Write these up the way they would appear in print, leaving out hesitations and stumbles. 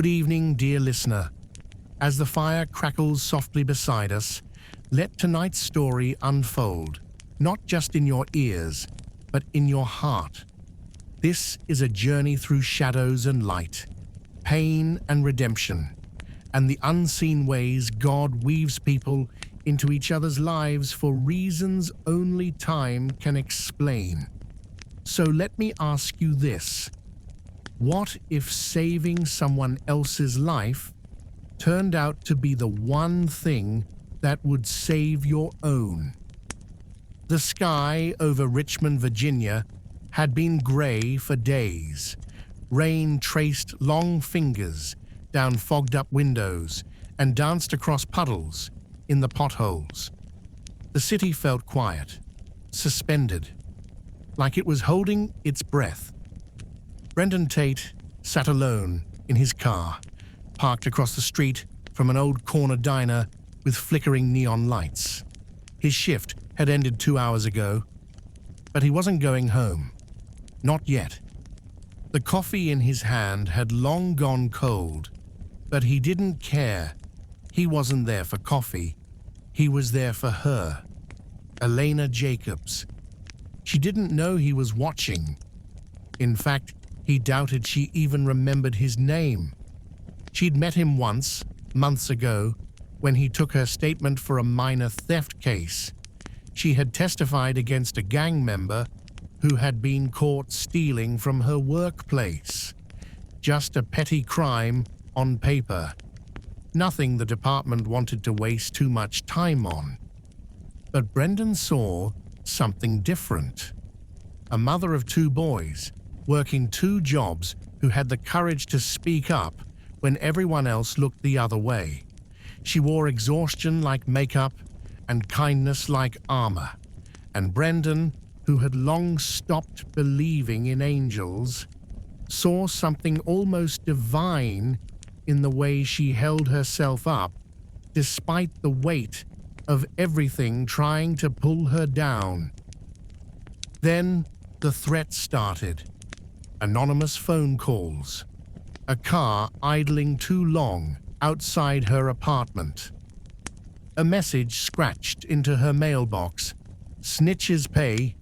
Good evening, dear listener. As the fire crackles softly beside us, let tonight's story unfold, not just in your ears, but in your heart. This is a journey through shadows and light, pain and redemption, and the unseen ways God weaves people into each other's lives for reasons only time can explain. So let me ask you this. What if saving someone else's life turned out to be the one thing that would save your own? The sky over Richmond, Virginia, had been gray for days. Rain traced long fingers down fogged-up windows and danced across puddles in the potholes. The city felt quiet, suspended, like it was holding its breath. Brendan Tate sat alone in his car, parked across the street from an old corner diner with flickering neon lights. His shift had ended 2 hours ago, but he wasn't going home. Not yet. The coffee in his hand had long gone cold, but he didn't care. He wasn't there for coffee. He was there for her. Elena Jacobs. She didn't know he was watching. In fact, he doubted she even remembered his name. She'd met him once, months ago, when he took her statement for a minor theft case. She had testified against a gang member who had been caught stealing from her workplace. Just a petty crime on paper. Nothing the department wanted to waste too much time on. But Brendan saw something different. A mother of 2 boys, working 2 jobs, who had the courage to speak up when everyone else looked the other way. She wore exhaustion like makeup and kindness like armor. And Brendan, who had long stopped believing in angels, saw something almost divine in the way she held herself up, despite the weight of everything trying to pull her down. Then the threat started. Anonymous phone calls. A car idling too long outside her apartment. A message scratched into her mailbox. Snitches pay.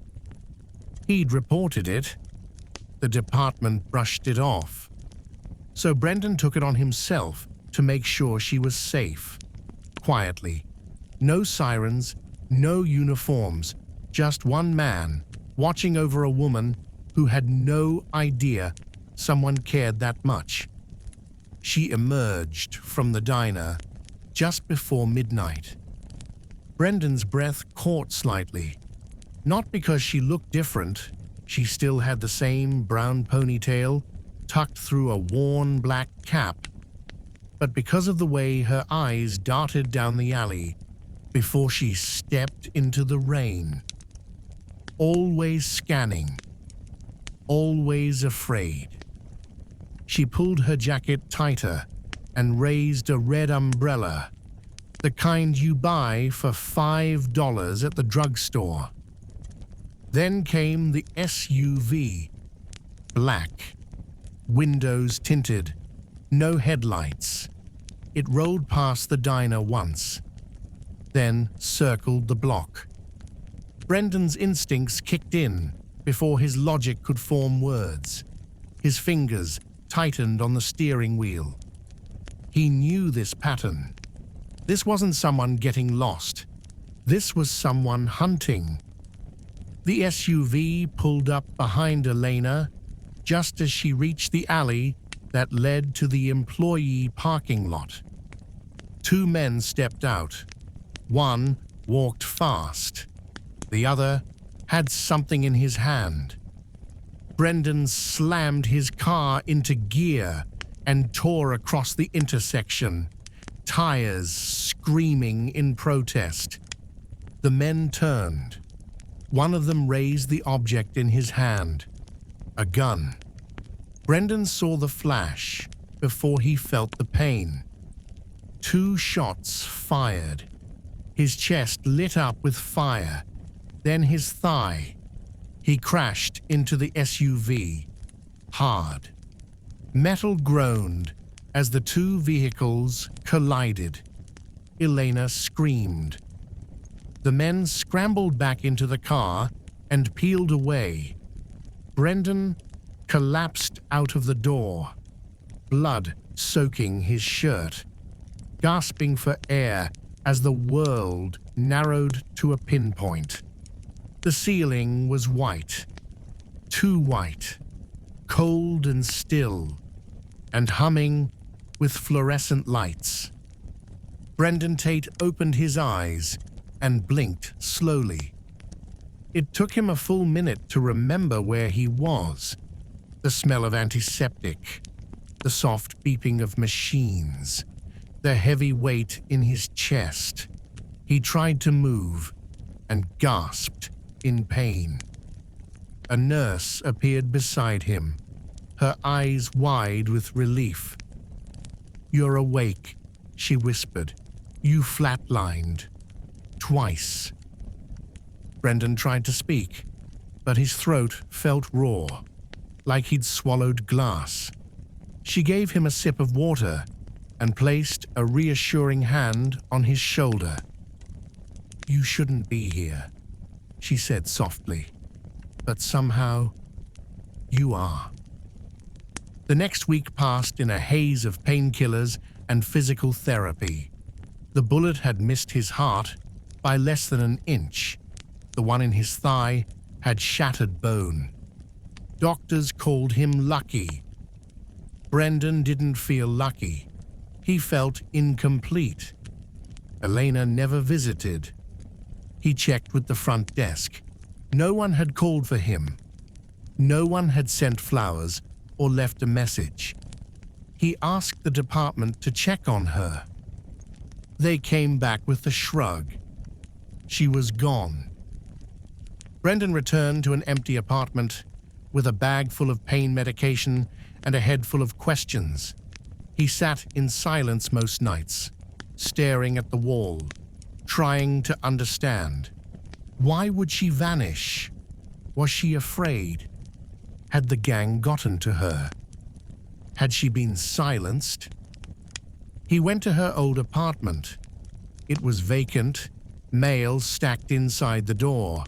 He'd reported it. The department brushed it off. So Brendan took it on himself to make sure she was safe. Quietly. No sirens, no uniforms, just one man watching over a woman who had no idea someone cared that much. She emerged from the diner just before midnight. Brendan's breath caught slightly. Not because she looked different. She still had the same brown ponytail tucked through a worn black cap, but because of the way her eyes darted down the alley before she stepped into the rain. Always scanning, always afraid. She pulled her jacket tighter and raised a red umbrella, the kind you buy for $5 at the drugstore. Then came the SUV, black, windows tinted, no headlights. It rolled past the diner once, then circled the block. Brendan's instincts kicked in before his logic could form words. His fingers tightened on the steering wheel. He knew this pattern. This wasn't someone getting lost. This was someone hunting. The SUV pulled up behind Elena just as she reached the alley that led to the employee parking lot. 2 men stepped out. One walked fast. The other had something in his hand. Brendan slammed his car into gear and tore across the intersection, tires screaming in protest. The men turned. One of them raised the object in his hand, a gun. Brendan saw the flash before he felt the pain. 2 shots fired. His chest lit up with fire, then his thigh. He crashed into the SUV, hard. Metal groaned As the two vehicles collided, Elena screamed. The men scrambled back into the car and peeled away. Brendan collapsed out of the door, blood soaking his shirt, gasping for air as the world narrowed to a pinpoint. The ceiling was white, too white, cold and still, and humming with fluorescent lights. Brendan Tate opened his eyes and blinked slowly. It took him a full minute to remember where he was. The smell of antiseptic, the soft beeping of machines, the heavy weight in his chest. He tried to move and gasped in pain. A nurse appeared beside him, her eyes wide with relief. "You're awake," she whispered. "You flatlined. Twice." Brendan tried to speak, but his throat felt raw, like he'd swallowed glass. She gave him a sip of water and placed a reassuring hand on his shoulder. "You shouldn't be here," she said softly, "but somehow you are." The next week passed in a haze of painkillers and physical therapy. The bullet had missed his heart by less than an inch. The one in his thigh had shattered bone. Doctors called him lucky. Brendan didn't feel lucky. He felt incomplete. Elena never visited. He checked with the front desk. No one had called for him. No one had sent flowers or left a message. He asked the department to check on her. They came back with a shrug. She was gone. Brendan returned to an empty apartment with a bag full of pain medication and a head full of questions. He sat in silence most nights, staring at the wall, trying to understand. Why would she vanish? Was she afraid? Had the gang gotten to her? Had she been silenced? He went to her old apartment. It was vacant, mail stacked inside the door.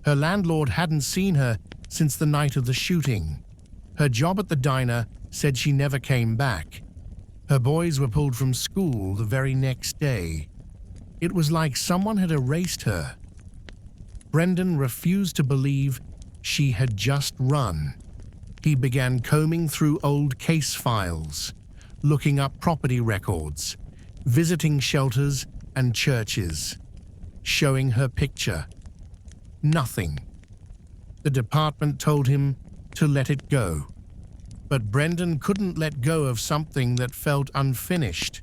Her landlord hadn't seen her since the night of the shooting. Her job at the diner said she never came back. Her boys were pulled from school the very next day. It was like someone had erased her. Brendan refused to believe she had just run. He began combing through old case files, looking up property records, visiting shelters and churches, showing her picture. Nothing. The department told him to let it go. But Brendan couldn't let go of something that felt unfinished,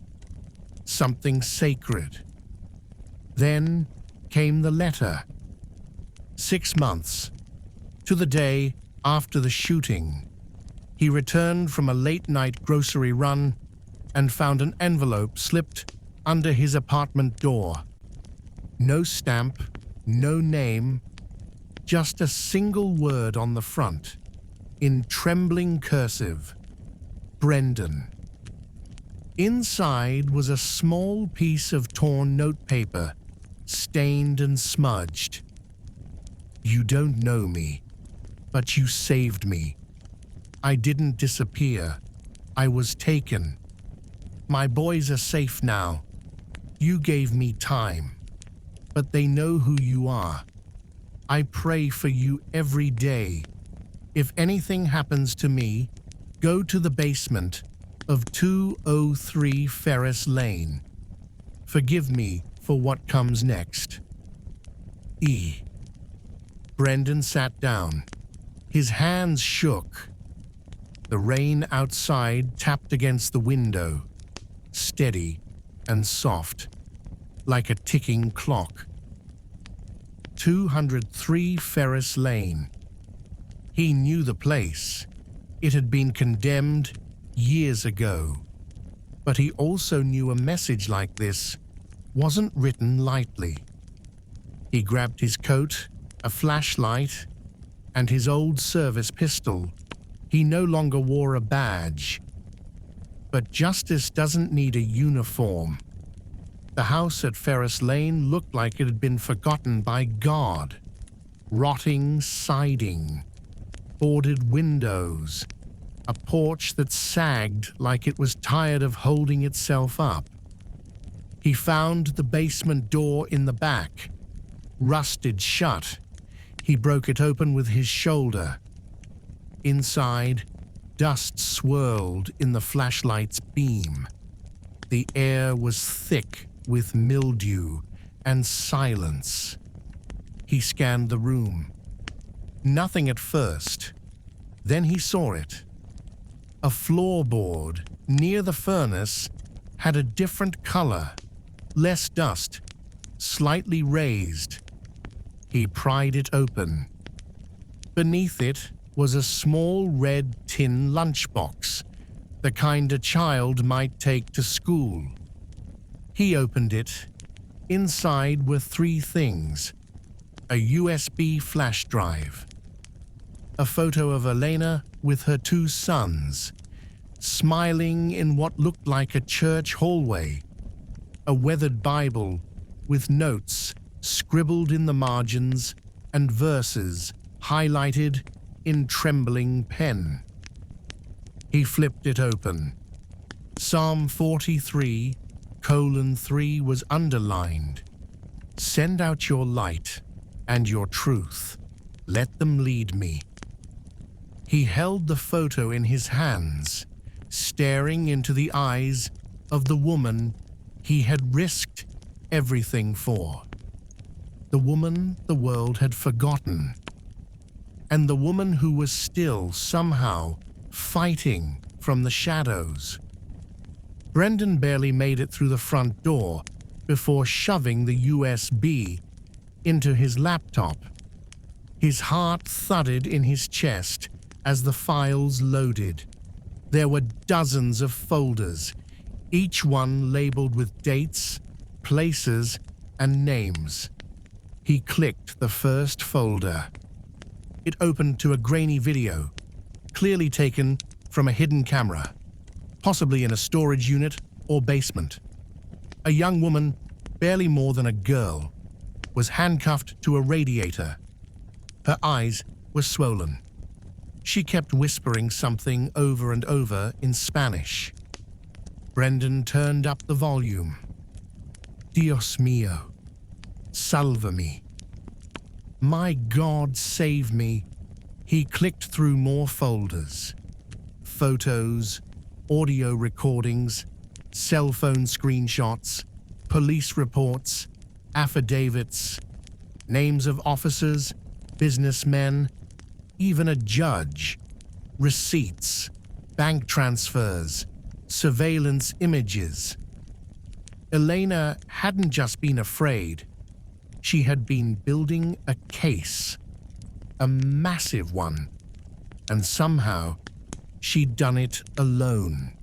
something sacred. Then came the letter. 6 months, to the day after the shooting. He returned from a late-night grocery run and found an envelope slipped under his apartment door. No stamp, no name, just a single word on the front, in trembling cursive. Brendan. Inside was a small piece of torn notepaper, stained and smudged. "You don't know me, but you saved me. I didn't disappear. I was taken. My boys are safe now. You gave me time, but they know who you are. I pray for you every day. If anything happens to me, go to the basement of 203 Ferris Lane. Forgive me for what comes next. E." Brendan sat down. His hands shook. The rain outside tapped against the window, steady and soft, like a ticking clock. 203 Ferris Lane. He knew the place. It had been condemned years ago. But he also knew a message like this wasn't written lightly. He grabbed his coat, a flashlight, and his old service pistol. He no longer wore a badge. But justice doesn't need a uniform. The house at Ferris Lane looked like it had been forgotten by God. Rotting siding, boarded windows, a porch that sagged like it was tired of holding itself up. He found the basement door in the back, rusted shut. He broke it open with his shoulder. Inside, dust swirled in the flashlight's beam. The air was thick with mildew and silence. He scanned the room. Nothing at first. Then he saw it. A floorboard near the furnace had a different color, less dust, slightly raised. He pried it open. Beneath it was a small red tin lunchbox, the kind a child might take to school. He opened it. Inside were three things: a USB flash drive, a photo of Elena with her two sons, smiling in what looked like a church hallway, a weathered Bible with notes scribbled in the margins and verses highlighted in trembling pen. He flipped it open. Psalm 43:3 was underlined. Send out your light and your truth. Let them lead me. He held the photo in his hands, staring into the eyes of the woman he had risked everything for. The woman the world had forgotten. And the woman who was still somehow fighting from the shadows. Brendan barely made it through the front door before shoving the USB into his laptop. His heart thudded in his chest as the files loaded. There were dozens of folders, each one labeled with dates, places, and names. He clicked the first folder. It opened to a grainy video, clearly taken from a hidden camera, possibly in a storage unit or basement. A young woman, barely more than a girl, was handcuffed to a radiator. Her eyes were swollen. She kept whispering something over and over in Spanish. Brendan turned up the volume. Dios mío, sálvame. My God, save me. He clicked through more folders. Photos, audio recordings, cell phone screenshots, police reports, affidavits, names of officers, businessmen, even a judge, receipts, bank transfers, surveillance images. Elena hadn't just been afraid. She had been building a case, a massive one, and somehow she'd done it alone.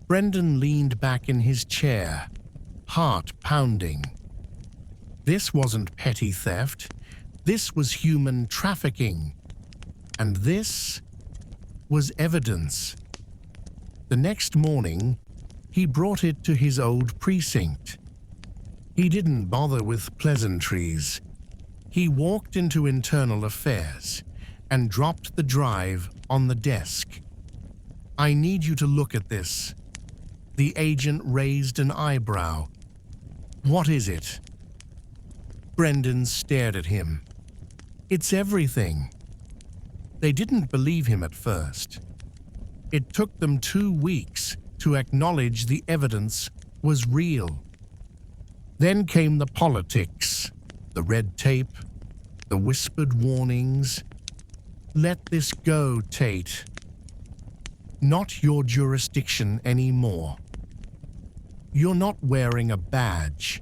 Brendan leaned back in his chair, heart pounding. This wasn't petty theft. This was human trafficking. And this was evidence. The next morning, he brought it to his old precinct. He didn't bother with pleasantries. He walked into internal affairs and dropped the drive on the desk. I need you to look at this. The agent raised an eyebrow. What is it? Brendan stared at him. It's everything. They didn't believe him at first. It took them 2 weeks to acknowledge the evidence was real. Then came the politics, the red tape, the whispered warnings. Let this go, Tate. Not your jurisdiction anymore. You're not wearing a badge.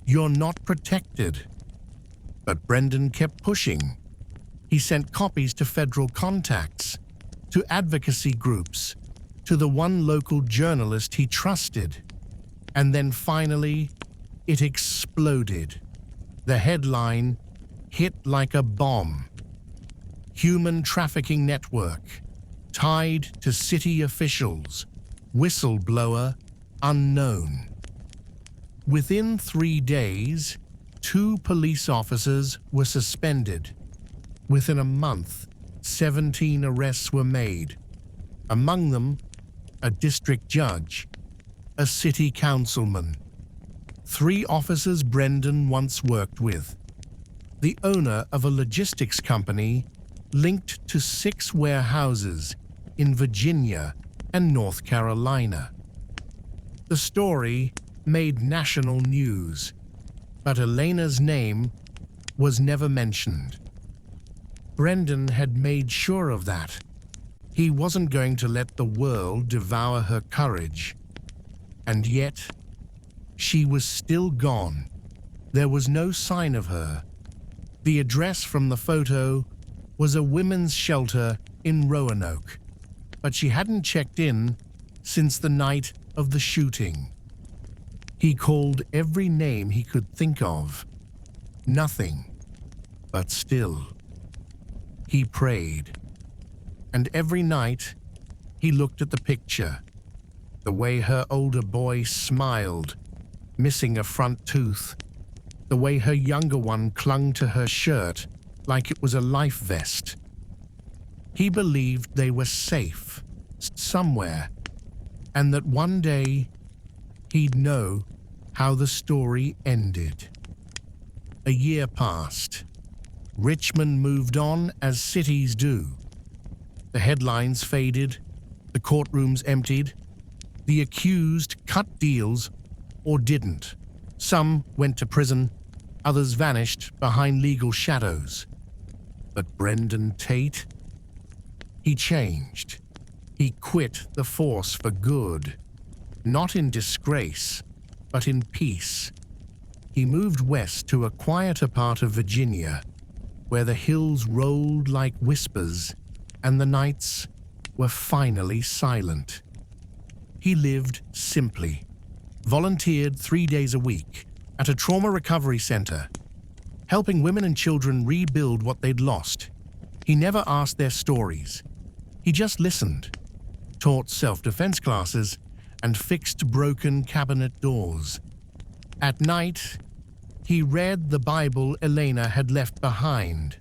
You're not protected. But Brendan kept pushing. He sent copies to federal contacts, to advocacy groups, to the one local journalist he trusted. And then finally, it exploded. The headline hit like a bomb. Human trafficking network. tied to city officials, whistleblower unknown. Within 3 days, 2 police officers were suspended. Within a month, 17 arrests were made. Among them, a district judge, a city councilman, 3 officers Brendan once worked with, the owner of a logistics company linked to 6 warehouses in Virginia and North Carolina. The story made national news, but Elena's name was never mentioned. Brendan had made sure of that. He wasn't going to let the world devour her courage. And yet, she was still gone. There was no sign of her. The address from the photo was a women's shelter in Roanoke, but she hadn't checked in since the night of the shooting. He called every name he could think of. Nothing. But still. He prayed. And every night, he looked at the picture. The way her older boy smiled, missing a front tooth. The way her younger one clung to her shirt like it was a life vest. He believed they were safe, somewhere, and that one day he'd know how the story ended. A year passed. Richmond moved on as cities do. The headlines faded, the courtrooms emptied, the accused cut deals or didn't. Some went to prison, others vanished behind legal shadows. But Brendan Tate? He changed. He quit the force for good. Not in disgrace, but in peace. He moved west to a quieter part of Virginia, where the hills rolled like whispers and the nights were finally silent. He lived simply, volunteered 3 days a week at a trauma recovery center, helping women and children rebuild what they'd lost. He never asked their stories. He just listened, taught self-defense classes, and fixed broken cabinet doors. At night, he read the Bible Elena had left behind.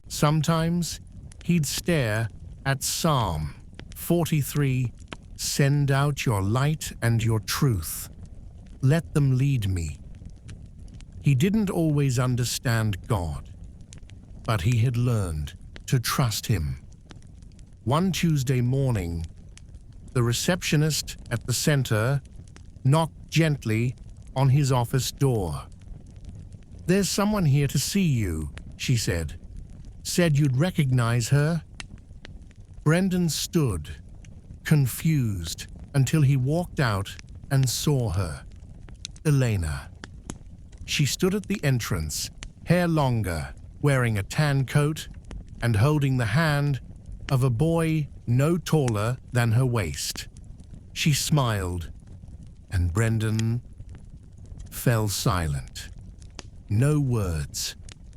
Sometimes, he'd stare at Psalm 43, "Send out your light and your truth. Let them lead me." He didn't always understand God, but he had learned to trust him. One Tuesday morning, the receptionist at the center knocked gently on his office door. "There's someone here to see you," she said. "Said you'd recognize her." Brendan stood, confused, until he walked out and saw her. Elena. She stood at the entrance, hair longer, wearing a tan coat, and holding the hand of a boy no taller than her waist. She smiled, and Brendan fell silent. No words,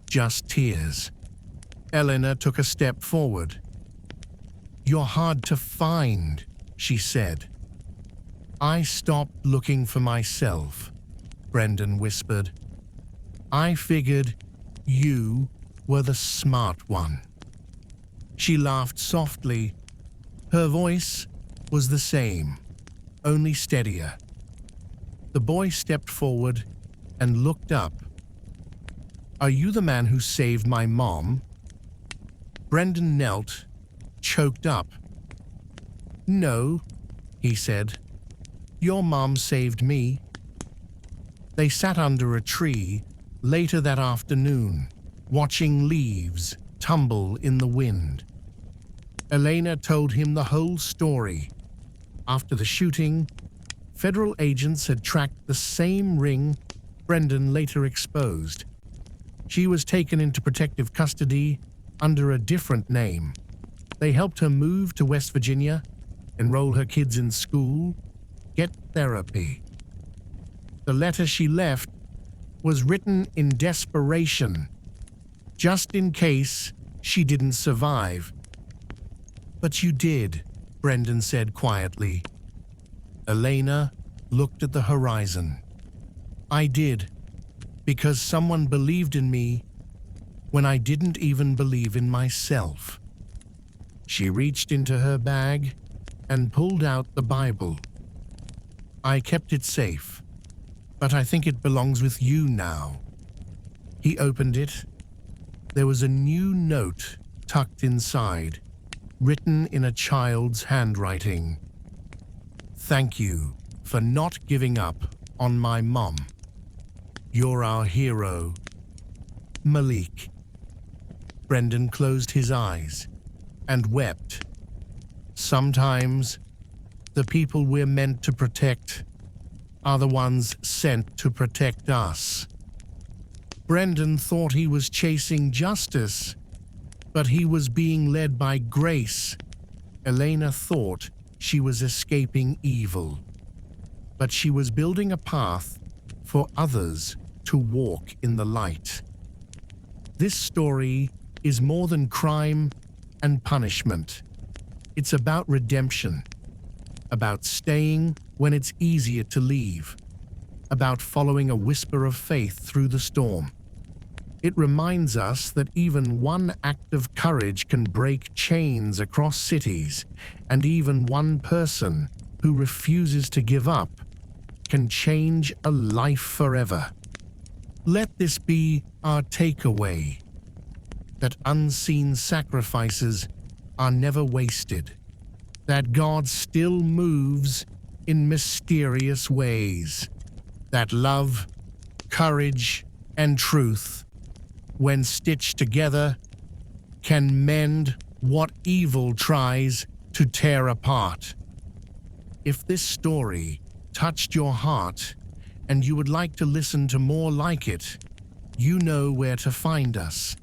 just tears. Elena took a step forward. "You're hard to find," she said. "I stopped looking for myself," Brendan whispered. "I figured you were the smart one." She laughed softly. Her voice was the same, only steadier. The boy stepped forward and looked up. "Are you the man who saved my mom?" Brendan knelt, choked up. "No," he said. "Your mom saved me." They sat under a tree later that afternoon, watching leaves tumble in the wind. Elena told him the whole story. After the shooting, federal agents had tracked the same ring Brendan later exposed. She was taken into protective custody under a different name. They helped her move to West Virginia, enroll her kids in school, get therapy. The letter she left was written in desperation, just in case she didn't survive. But you did, Brendan said quietly. Elena looked at the horizon. I did, because someone believed in me when I didn't even believe in myself. She reached into her bag and pulled out the Bible. I kept it safe, but I think it belongs with you now. He opened it. There was a new note tucked inside, written in a child's handwriting. Thank you for not giving up on my mom. You're our hero, Malik. Brendan closed his eyes and wept. Sometimes the people we're meant to protect are the ones sent to protect us. Brendan thought he was chasing justice, but he was being led by grace. Elena thought she was escaping evil, but she was building a path for others to walk in the light. This story is more than crime and punishment. It's about redemption, about staying when it's easier to leave, about following a whisper of faith through the storm. It reminds us that even one act of courage can break chains across cities, and even one person who refuses to give up can change a life forever. Let this be our takeaway, that unseen sacrifices are never wasted, that God still moves in mysterious ways, that love, courage, and truth, when stitched together, can mend what evil tries to tear apart. If this story touched your heart and you would like to listen to more like it, you know where to find us.